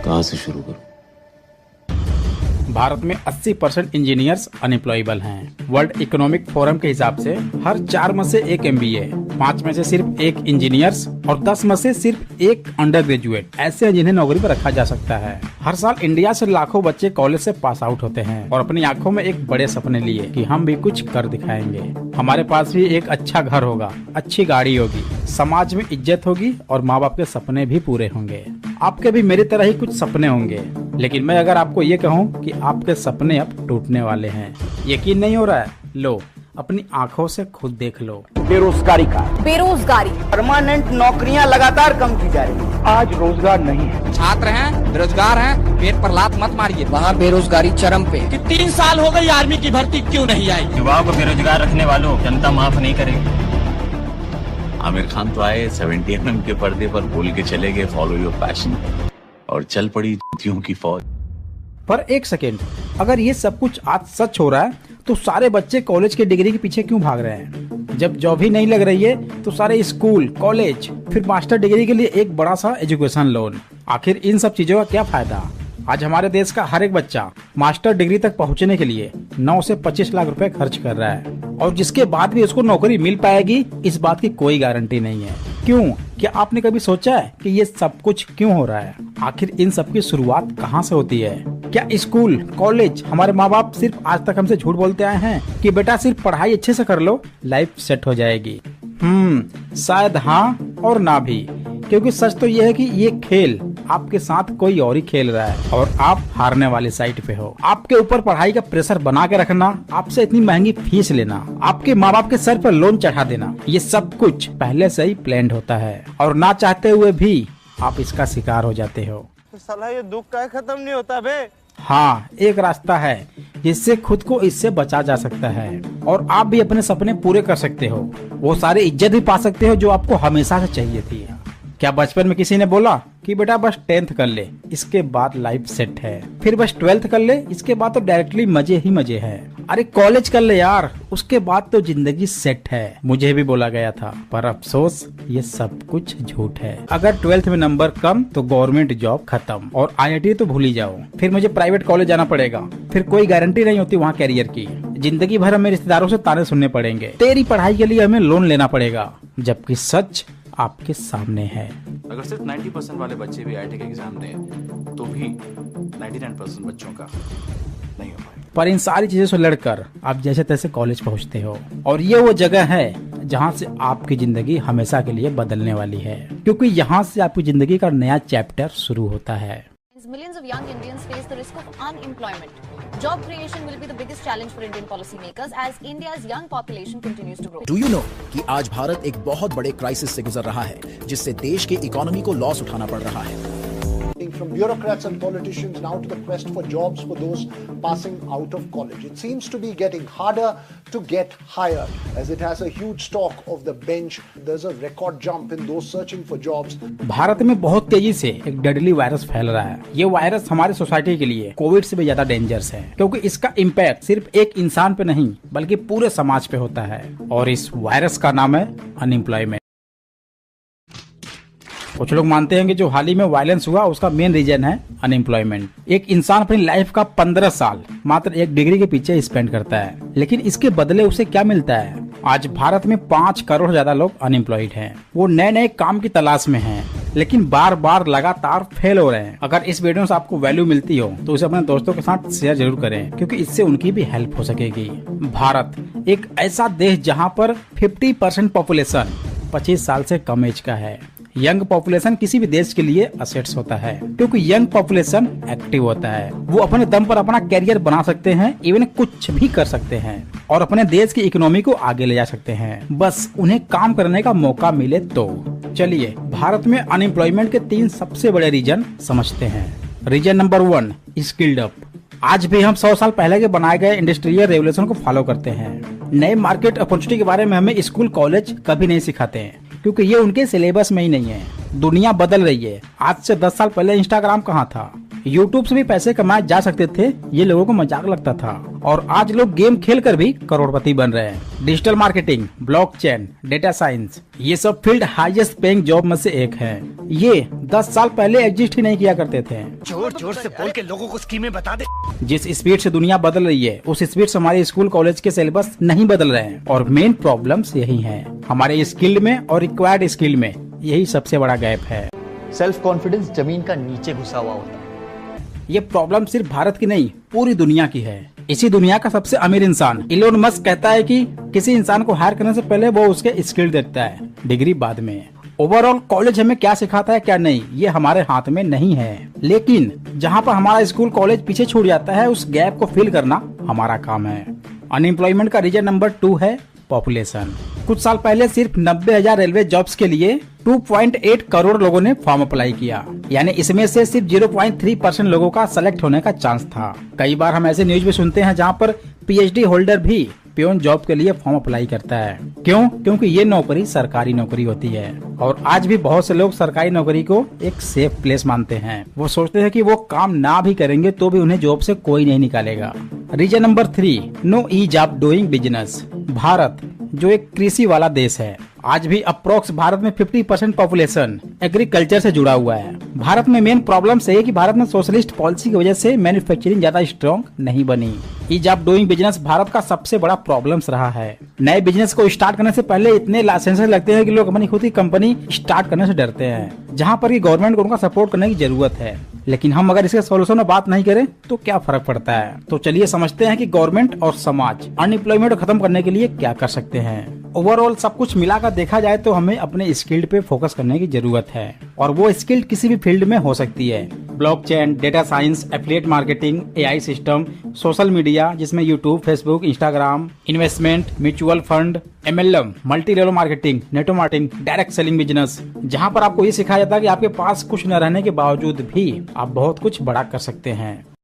कहाँ से शुरू करूं? भारत में 80% इंजीनियर्स अनएम्प्लॉयबल हैं। वर्ल्ड इकोनॉमिक फोरम के हिसाब से हर 4 में से 1 MBA, 5 में से सिर्फ 1 इंजीनियर्स और 10 में से सिर्फ 1 अंडर ग्रेजुएट ऐसे जिन्हें नौकरी पर रखा जा सकता है। हर साल इंडिया से लाखों बच्चे कॉलेज से पास आउट होते हैं और अपनी आंखों में एक बड़े सपने लिए कि हम भी कुछ कर दिखाएंगे। हमारे पास भी एक अच्छा घर होगा, अच्छी गाड़ी होगी, समाज में इज्जत होगी और माँ बाप के सपने भी पूरे होंगे। आपके भी मेरी तरह ही कुछ सपने होंगे, लेकिन मैं अगर आपको ये कहूँ कि आपके सपने अब टूटने वाले हैं, यकीन नहीं हो रहा है? लो अपनी आंखों से खुद देख लो। बेरोजगारी परमानेंट नौकरियां लगातार कम की जा रही है। आज रोजगार नहीं है। छात्र हैं, बेरोजगार हैं, पेट पर लात मत मारिए। वहाँ बेरोजगारी चरम पे कि 3 साल हो गई आर्मी की भर्ती क्यों नहीं आई? युवाओं को बेरोजगार रखने वालों जनता माफ नहीं करेगी। आमिर खान तो आए 70 mm के पर्दे पर बोल के चले गए फॉलो योर पैशन, और चल पड़ी चूतियों की फौज। पर एक सेकेंड, अगर ये सब कुछ आज सच हो रहा है तो सारे बच्चे कॉलेज की डिग्री के पीछे क्यों भाग रहे हैं? जब जॉब ही नहीं लग रही है तो सारे स्कूल, कॉलेज, फिर मास्टर डिग्री के लिए एक बड़ा सा एजुकेशन लोन। आखिर इन सब चीजों का क्या फायदा? आज हमारे देश का हर एक बच्चा मास्टर डिग्री तक पहुंचने के लिए 9 से 25 लाख रुपए खर्च कर रहा है, और जिसके बाद भी उसको नौकरी मिल पाएगी इस बात की कोई गारंटी नहीं है। क्यों? क्या आपने कभी सोचा है कि ये सब कुछ क्यों हो रहा है? आखिर इन सब की शुरुआत कहाँ से होती है? क्या स्कूल, कॉलेज, हमारे माँ बाप सिर्फ आज तक हमसे झूठ बोलते आए हैं कि बेटा सिर्फ पढ़ाई अच्छे से कर लो, लाइफ सेट हो जाएगी? शायद हाँ और ना भी, क्योंकि सच तो यह है कि ये खेल आपके साथ कोई और ही खेल रहा है और आप हारने वाली साइड पे हो। आपके ऊपर पढ़ाई का प्रेशर बना के रखना, आपसे इतनी महंगी फीस लेना, आपके माँ बाप के सर पर लोन चढ़ा देना, ये सब कुछ पहले से ही प्लान्ड होता है और ना चाहते हुए भी आप इसका शिकार हो जाते हो। साला ये दुख का खत्म नहीं होता बे। हाँ, एक रास्ता है जिससे खुद को इससे बचा जा सकता है और आप भी अपने सपने पूरे कर सकते हो। वो सारी इज्जत भी पा सकते हो जो आपको हमेशा से चाहिए थी। क्या बचपन में किसी ने बोला कि बेटा बस 10th कर ले, इसके बाद लाइफ सेट है, फिर बस 12th कर ले, इसके बाद तो डायरेक्टली मजे ही मजे हैं। अरे कॉलेज कर ले यार, उसके बाद तो जिंदगी सेट है। मुझे भी बोला गया था, पर अफसोस ये सब कुछ झूठ है। अगर 12th में नंबर कम तो गवर्नमेंट जॉब खत्म और IIT तो भूल ही जाओ, फिर मुझे प्राइवेट कॉलेज जाना पड़ेगा, फिर कोई गारंटी नहीं होती वहाँ कैरियर की। जिंदगी भर हमें रिश्तेदारों से ताने सुनने पड़ेंगे, तेरी पढ़ाई के लिए हमें लोन लेना पड़ेगा, जबकि सच आपके सामने है। अगर सिर्फ 90% वाले बच्चे भी IIT का एग्जाम दें तो भी 99% बच्चों का नहीं हो पाएगा। पर इन सारी चीजों से लड़कर आप जैसे तैसे कॉलेज पहुंचते हो और ये वो जगह है जहां से आपकी जिंदगी हमेशा के लिए बदलने वाली है, क्योंकि यहाँ से आपकी जिंदगी का नया चैप्टर शुरू होता है। Millions of young Indians face the risk of unemployment. Job creation will be the biggest challenge for Indian policymakers as India's young population continues to grow. Do you know कि आज भारत एक बहुत बड़े क्राइसिस से गुजर रहा है जिससे देश की इकोनॉमी को लॉस उठाना पड़ रहा है। From bureaucrats and politicians now to the quest for jobs for those passing out of college. It seems to be getting harder to get hired as it has a huge stock of the bench. There's a record jump in those searching for jobs. Bharat में बहुत तेजी से एक deadly virus फैल रहा है। ये virus हमारे सोसाइटी के लिए कोविड से भी ज्यादा डेंजरस है, क्योंकि इसका इम्पैक्ट सिर्फ एक इंसान पे नहीं बल्कि पूरे समाज पे होता है, और इस वायरस का नाम है अनएम्प्लॉयमेंट। कुछ लोग मानते हैं कि जो हाल ही में वायलेंस हुआ उसका मेन रीजन है अनएम्प्लॉयमेंट। एक इंसान अपनी लाइफ का 15 साल मात्र एक डिग्री के पीछे स्पेंड करता है, लेकिन इसके बदले उसे क्या मिलता है? आज भारत में 5 करोड़ से ज्यादा लोग अनएम्प्लॉयड हैं। वो नए नए काम की तलाश में हैं, लेकिन बार बार लगातार फेल हो रहे हैं। अगर इस वीडियो से आपको वैल्यू मिलती हो तो उसे अपने दोस्तों के साथ शेयर जरूर करें, क्योंकि इससे उनकी भी हेल्प हो सकेगी। भारत एक ऐसा देश जहाँ पर 50% पॉपुलेशन 25 साल से कम एज का है। यंग पॉपुलेशन किसी भी देश के लिए असेट्स होता है, क्योंकि यंग पॉपुलेशन एक्टिव होता है। वो अपने दम पर अपना कैरियर बना सकते हैं, इवन कुछ भी कर सकते हैं और अपने देश की इकोनॉमी को आगे ले जा सकते हैं, बस उन्हें काम करने का मौका मिले तो। चलिए भारत में अनएम्प्लॉयमेंट के 3 सबसे बड़े रीजन समझते हैं। Reason number 1, skilled up. आज भी हम 100 साल पहले के बनाए गए इंडस्ट्रियल रेवोल्यूशन को फॉलो करते हैं। नए मार्केट अपॉर्चुनिटी के बारे में हमें स्कूल कॉलेज कभी नहीं सिखाते हैं, क्योंकि ये उनके सिलेबस में ही नहीं है। दुनिया बदल रही है। आज से 10 साल पहले इंस्टाग्राम कहाँ था, यूट्यूब से भी पैसे कमाए जा सकते थे, ये लोगों को मजाक लगता था। और आज लोग गेम खेल कर भी करोड़पति बन रहे हैं। Digital marketing, blockchain, data science, ये सब फील्ड हाईएस्ट पेइंग जॉब में से एक है। ये 10 साल पहले एग्जिस्ट ही नहीं किया करते थे। जोर जोर से बोल के लोगों को स्कीमें बता दे। जिस स्पीड से दुनिया बदल रही है, उस स्पीड से हमारे स्कूल कॉलेज के सिलेबस नहीं बदल रहे हैं। और मेन प्रॉब्लम्स यही हैं, हमारे स्किल्ड में और रिक्वायर्ड स्किल में यही सबसे बड़ा गैप है। सेल्फ कॉन्फिडेंस जमीन का नीचे घुसा हुआ होता है। ये प्रॉब्लम सिर्फ भारत की नहीं, पूरी दुनिया की है। इसी दुनिया का सबसे अमीर इंसान इलोन मस्क कहता है कि किसी इंसान को हायर करने से पहले वो उसके स्किल देखता है, डिग्री बाद में। ओवरऑल कॉलेज हमें क्या सिखाता है क्या नहीं, ये हमारे हाथ में नहीं है। लेकिन जहाँ पर हमारा स्कूल कॉलेज पीछे छूट जाता है, उस गैप को फिल करना हमारा काम है। अनएम्प्लॉयमेंट का रीजन नंबर 2 है पॉपुलेशन। कुछ साल पहले सिर्फ 90,000 रेलवे जॉब्स के लिए 2.8 करोड़ लोगों ने फॉर्म अप्लाई किया, यानी इसमें से सिर्फ 0.3% लोगों का सेलेक्ट होने का चांस था। कई बार हम ऐसे न्यूज भी सुनते हैं जहां पर PhD होल्डर भी पियोन जॉब के लिए फॉर्म अप्लाई करता है। क्यों? क्योंकि ये नौकरी सरकारी नौकरी होती है। और आज भी बहुत से लोग सरकारी नौकरी को एक सेफ प्लेस मानते हैं। वो सोचते हैं कि वो काम ना भी करेंगे तो भी उन्हें जॉब से कोई नहीं निकालेगा। Reason number 3, no ease of doing business. Bharat जो एक कृषि वाला देश है, आज भी अप्रोक्स भारत में 50% पॉपुलेशन एग्रीकल्चर से जुड़ा हुआ है। भारत में मेन प्रॉब्लम है कि भारत में सोशलिस्ट पॉलिसी की वजह से मैन्युफैक्चरिंग ज्यादा स्ट्रॉन्ग नहीं बनी। Ease of doing business Bharat का सबसे बड़ा प्रॉब्लम्स रहा है। नए बिजनेस को स्टार्ट करने से पहले इतने लाइसेंस लगते हैं कि लोग अपनी खुद की कंपनी स्टार्ट करने से डरते हैं, जहां पर कि गवर्नमेंट को उनका सपोर्ट करने की जरूरत है। लेकिन हम अगर इसके सोल्यूशन में बात नहीं करें तो क्या फर्क पड़ता है। तो चलिए समझते हैं कि गवर्नमेंट और समाज अनएम्प्लॉयमेंट को खत्म करने के लिए क्या कर सकते हैं। ओवरऑल सब कुछ मिलाकर देखा जाए तो हमें अपने स्किल्ड पे फोकस करने की जरूरत है, और वो स्किल्ड किसी भी फील्ड में हो सकती है। Blockchain, data science, affiliate marketing, AI system, social media जिसमें YouTube, Facebook, Instagram, investment, mutual fund, MLM, multi level marketing, network marketing, direct selling business, जहां पर आपको ये सिखाया जाता है कि आपके पास कुछ न रहने के बावजूद भी आप बहुत कुछ बड़ा कर सकते हैं।